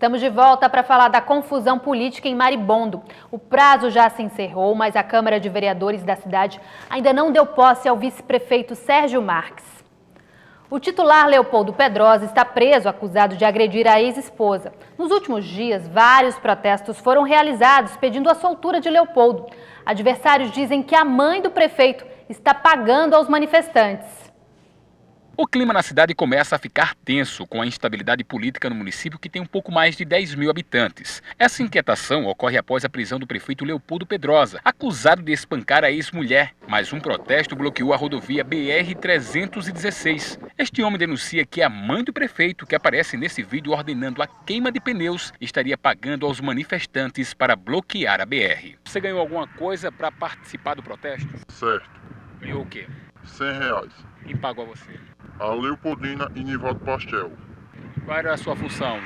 Estamos de volta para falar da confusão política em Maribondo. O prazo já se encerrou, mas a Câmara de Vereadores da cidade ainda não deu posse ao vice-prefeito Sérgio Marques. O titular Leopoldo Pedrosa está preso, acusado de agredir a ex-esposa. Nos últimos dias, vários protestos foram realizados pedindo a soltura de Leopoldo. Adversários dizem que a mãe do prefeito está pagando aos manifestantes. O clima na cidade começa a ficar tenso com a instabilidade política no município, que tem um pouco mais de 10 mil habitantes. Essa inquietação ocorre após a prisão do prefeito Leopoldo Pedrosa, acusado de espancar a ex-mulher. Mas um protesto bloqueou a rodovia BR-316. Este homem denuncia que a mãe do prefeito, que aparece nesse vídeo ordenando a queima de pneus, estaria pagando aos manifestantes para bloquear a BR. Você ganhou alguma coisa para participar do protesto? Certo. Ganhou o quê? R$100. Quem pagou a você? A Leopoldina e Nivaldo Pastel. Qual era a sua função?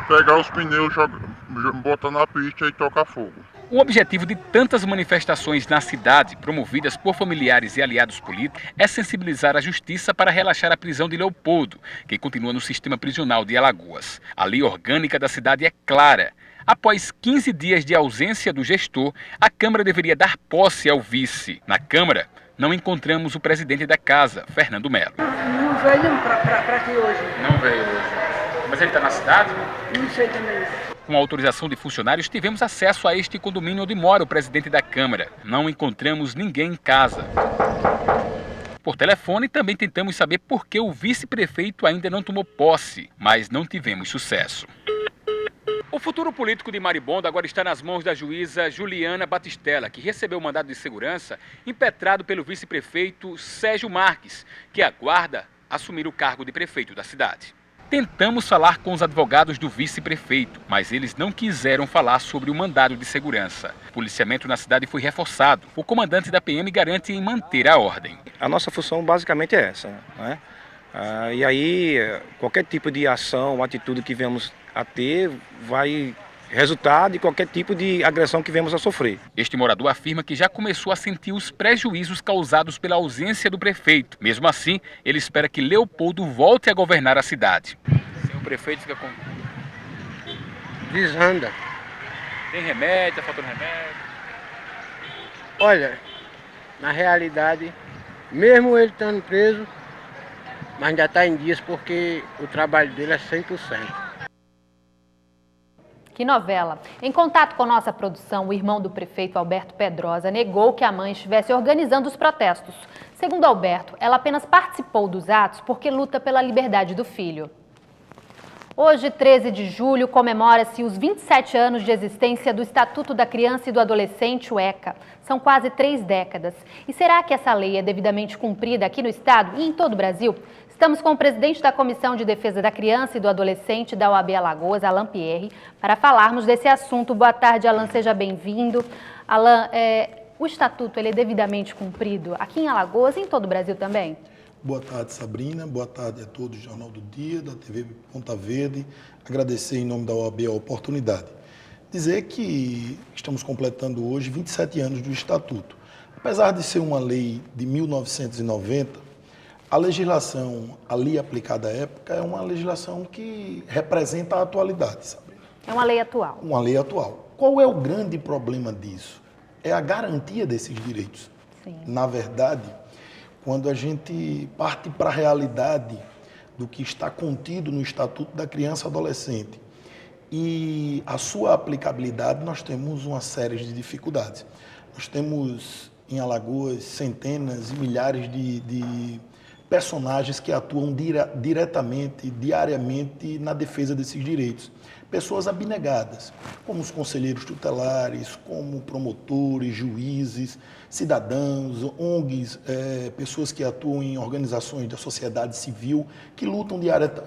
Pegar os pneus, botar na pista e tocar fogo. O objetivo de tantas manifestações na cidade, promovidas por familiares e aliados políticos, é sensibilizar a justiça para relaxar a prisão de Leopoldo, que continua no sistema prisional de Alagoas. A lei orgânica da cidade é clara. Após 15 dias de ausência do gestor, a Câmara deveria dar posse ao vice. Na Câmara, não encontramos o presidente da casa, Fernando Melo. Não veio para aqui hoje. Não veio hoje. Mas ele está na cidade? Não sei também. Com autorização de funcionários, tivemos acesso a este condomínio onde mora o presidente da Câmara. Não encontramos ninguém em casa. Por telefone, também tentamos saber por que o vice-prefeito ainda não tomou posse, mas não tivemos sucesso. O futuro político de Maribondo agora está nas mãos da juíza Juliana Batistella, que recebeu o mandado de segurança impetrado pelo vice-prefeito Sérgio Marques, que aguarda assumir o cargo de prefeito da cidade. Tentamos falar com os advogados do vice-prefeito, mas eles não quiseram falar sobre o mandado de segurança. O policiamento na cidade foi reforçado. O comandante da PM garante em manter a ordem. A nossa função basicamente é essa, né? E aí, qualquer tipo de ação, atitude que venhamos a ter, vai resultar de qualquer tipo de agressão que venhamos a sofrer. Este morador afirma que já começou a sentir os prejuízos causados pela ausência do prefeito. Mesmo assim, ele espera que Leopoldo volte a governar a cidade. Sem o prefeito fica com... Desanda. Tem remédio, tá faltando remédio? Olha, na realidade, mesmo ele estando preso, mas ainda está em dias porque o trabalho dele é 100%. Que novela! Em contato com nossa produção, o irmão do prefeito Alberto Pedrosa negou que a mãe estivesse organizando os protestos. Segundo Alberto, ela apenas participou dos atos porque luta pela liberdade do filho. Hoje, 13 de julho, comemora-se os 27 anos de existência do Estatuto da Criança e do Adolescente, o ECA. São quase 3 décadas. E será que essa lei é devidamente cumprida aqui no estado e em todo o Brasil? Estamos com o presidente da Comissão de Defesa da Criança e do Adolescente da OAB Alagoas, Alan Pierre, para falarmos desse assunto. Boa tarde, Alan, seja bem-vindo. Alan, o Estatuto ele é devidamente cumprido aqui em Alagoas e em todo o Brasil também? Boa tarde, Sabrina. Boa tarde a todos do Jornal do Dia, da TV Ponta Verde. Agradecer em nome da OAB a oportunidade. Dizer que estamos completando hoje 27 anos do Estatuto. Apesar de ser uma lei de 1990, a legislação ali aplicada à época é uma legislação que representa a atualidade, Sabrina. É uma lei atual. Uma lei atual. Qual é o grande problema disso? É a garantia desses direitos. Sim. Na verdade, quando a gente parte para a realidade do que está contido no Estatuto da Criança e Adolescente e a sua aplicabilidade, nós temos uma série de dificuldades. Nós temos em Alagoas centenas e milhares de personagens que atuam diretamente, diariamente na defesa desses direitos. Pessoas abnegadas, como os conselheiros tutelares, como promotores, juízes, cidadãos, ONGs, pessoas que atuam em organizações da sociedade civil, que lutam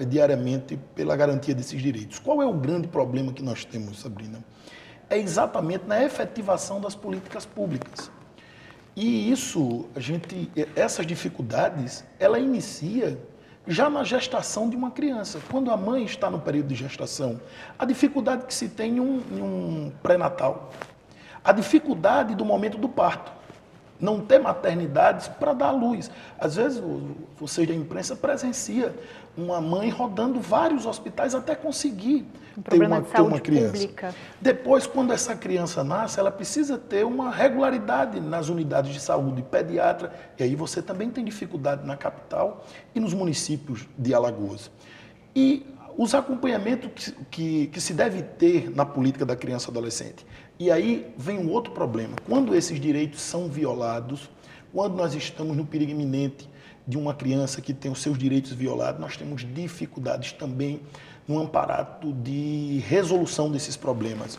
diariamente pela garantia desses direitos. Qual é o grande problema que nós temos, Sabrina? É exatamente na efetivação das políticas públicas. E essas dificuldades, ela inicia já na gestação de uma criança. Quando a mãe está no período de gestação, a dificuldade que se tem em um pré-natal, a dificuldade do momento do parto. não ter maternidades para dar à luz. Às vezes, você da imprensa presencia uma mãe rodando vários hospitais até conseguir ter uma criança. Pública. Depois, quando essa criança nasce, ela precisa ter uma regularidade nas unidades de saúde, pediatra, e aí você também tem dificuldade na capital e nos municípios de Alagoas. E os acompanhamentos que se deve ter na política da criança e adolescente. E aí vem um outro problema. Quando esses direitos são violados, quando nós estamos no perigo iminente de uma criança que tem os seus direitos violados, nós temos dificuldades também no amparado de resolução desses problemas.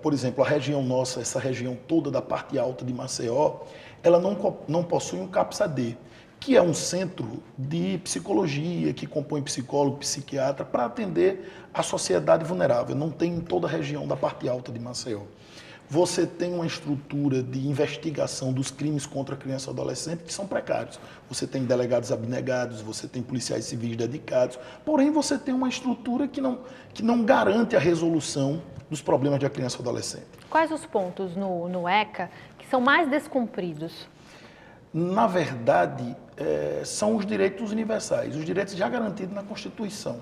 Por exemplo, a região nossa, essa região toda da parte alta de Maceió, ela não possui um CAPS-AD, que é um centro de psicologia, que compõe psicólogo, psiquiatra, para atender a sociedade vulnerável. Não tem em toda a região da parte alta de Maceió. Você tem uma estrutura de investigação dos crimes contra a criança e adolescente que são precários. Você tem delegados abnegados, você tem policiais civis dedicados, porém você tem uma estrutura que não garante a resolução dos problemas da criança e adolescente. Quais os pontos no ECA que são mais descumpridos? Na verdade, são os direitos universais, os direitos já garantidos na Constituição.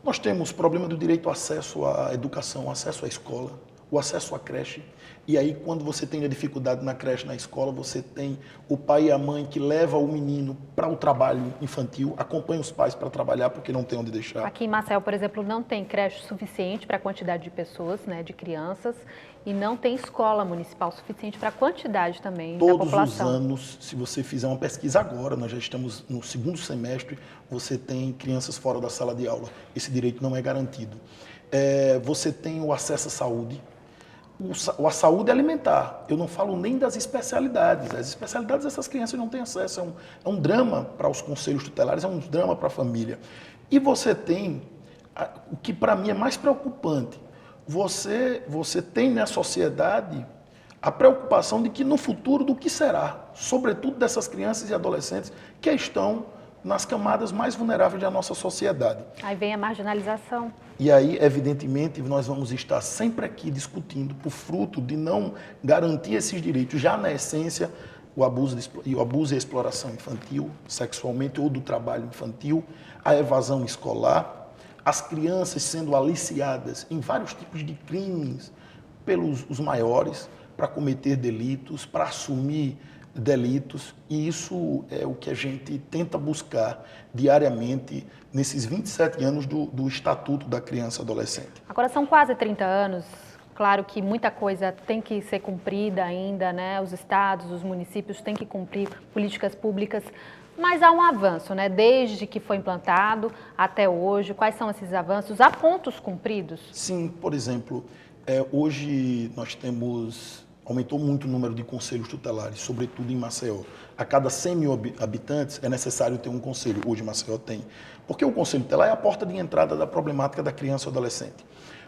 Nós temos o problema do direito ao acesso à educação, acesso à escola, o acesso à creche. E aí, quando você tem a dificuldade na creche, na escola, você tem o pai e a mãe que leva o menino para o trabalho infantil, acompanha os pais para trabalhar porque não tem onde deixar. Aqui em Maceió, por exemplo, não tem creche suficiente para a quantidade de pessoas, né, de crianças, e não tem escola municipal suficiente para a quantidade também da população. Todos os anos, se você fizer uma pesquisa agora, nós já estamos no segundo semestre, você tem crianças fora da sala de aula. Esse direito não é garantido. Você tem o acesso à saúde. A saúde alimentar, eu não falo nem das especialidades. As especialidades essas crianças não têm acesso, é um drama para os conselhos tutelares, é um drama para a família. E você tem, o que para mim é mais preocupante, você tem na sociedade a preocupação de que no futuro do que será, sobretudo dessas crianças e adolescentes que estão nas camadas mais vulneráveis da nossa sociedade. Aí vem a marginalização. E aí, evidentemente, nós vamos estar sempre aqui discutindo por fruto de não garantir esses direitos, já na essência, o abuso e a exploração infantil, sexualmente ou do trabalho infantil, a evasão escolar, as crianças sendo aliciadas em vários tipos de crimes pelos os maiores para cometer delitos, para assumir delitos, e isso é o que a gente tenta buscar diariamente nesses 27 anos do Estatuto da Criança e Adolescente. Agora são quase 30 anos, claro que muita coisa tem que ser cumprida ainda, né? Os estados, os municípios têm que cumprir políticas públicas, mas há um avanço, né? Desde que foi implantado até hoje, quais são esses avanços? Há pontos cumpridos? Sim, por exemplo, hoje nós aumentou muito o número de conselhos tutelares, sobretudo em Maceió. A cada 100 mil habitantes é necessário ter um conselho. Hoje Maceió tem. Porque o conselho tutelar é a porta de entrada da problemática da criança e adolescente.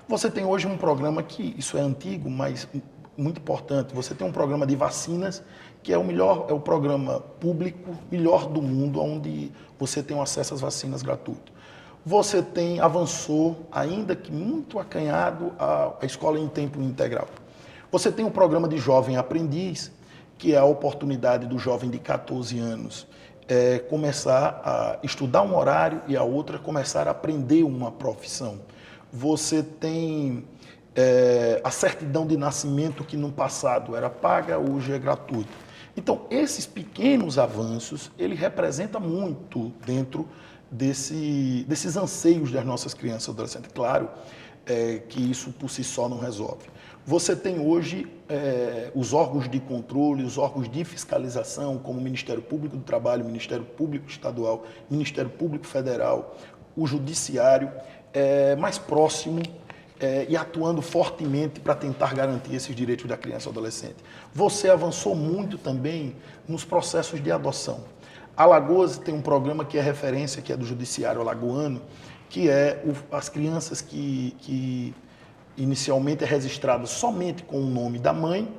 Você tem hoje um programa que, isso é antigo, mas muito importante. Você tem um programa de vacinas, que é o programa público melhor do mundo, onde você tem acesso às vacinas gratuito. Você avançou, ainda que muito acanhado, a escola em tempo integral. Você tem um programa de jovem aprendiz, que é a oportunidade do jovem de 14 anos começar a estudar um horário e a outra começar a aprender uma profissão. Você tem a certidão de nascimento, que no passado era paga, hoje é gratuita. Então, esses pequenos avanços, ele representa muito dentro desses anseios das nossas crianças e adolescentes. Claro que isso por si só não resolve. Você tem hoje os órgãos de controle, os órgãos de fiscalização, como o Ministério Público do Trabalho, o Ministério Público Estadual, o Ministério Público Federal, o Judiciário, mais próximo e atuando fortemente para tentar garantir esses direitos da criança e adolescente. Você avançou muito também nos processos de adoção. Alagoas tem um programa que é referência, que é do Judiciário alagoano, que é as crianças que inicialmente é registrada somente com o nome da mãe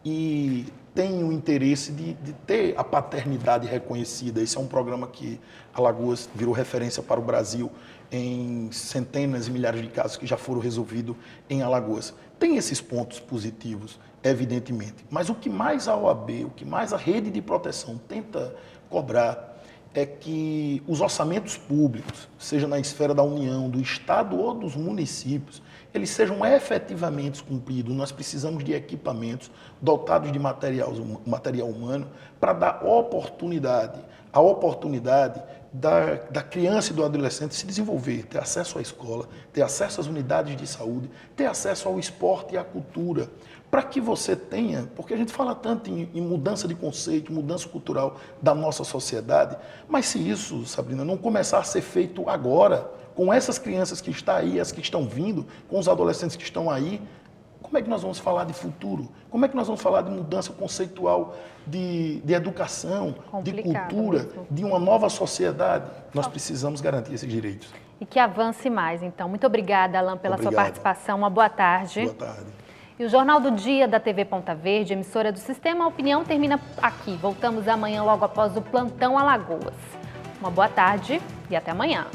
e tem o interesse de ter a paternidade reconhecida. Esse é um programa que Alagoas virou referência para o Brasil em centenas e milhares de casos que já foram resolvidos em Alagoas. Tem esses pontos positivos. evidentemente. Mas o que mais a OAB, o que mais a rede de proteção tenta cobrar é que os orçamentos públicos, seja na esfera da União, do Estado ou dos municípios, eles sejam efetivamente cumpridos. Nós precisamos de equipamentos dotados de material humano para dar a oportunidade da criança e do adolescente se desenvolver, ter acesso à escola, ter acesso às unidades de saúde, ter acesso ao esporte e à cultura, para que você tenha, porque a gente fala tanto em mudança de conceito, mudança cultural da nossa sociedade, mas se isso, Sabrina, não começar a ser feito agora, com essas crianças que estão aí, as que estão vindo, com os adolescentes que estão aí, como é que nós vamos falar de futuro? Como é que nós vamos falar de mudança conceitual, de educação, de cultura, mesmo. de uma nova sociedade? Nós precisamos garantir esses direitos. E que avance mais, então. Muito obrigada, Alain, pela sua participação. Uma boa tarde. Boa tarde. E o Jornal do Dia da TV Ponta Verde, emissora do Sistema Opinião, termina aqui. Voltamos amanhã logo após o Plantão Alagoas. Uma boa tarde e até amanhã.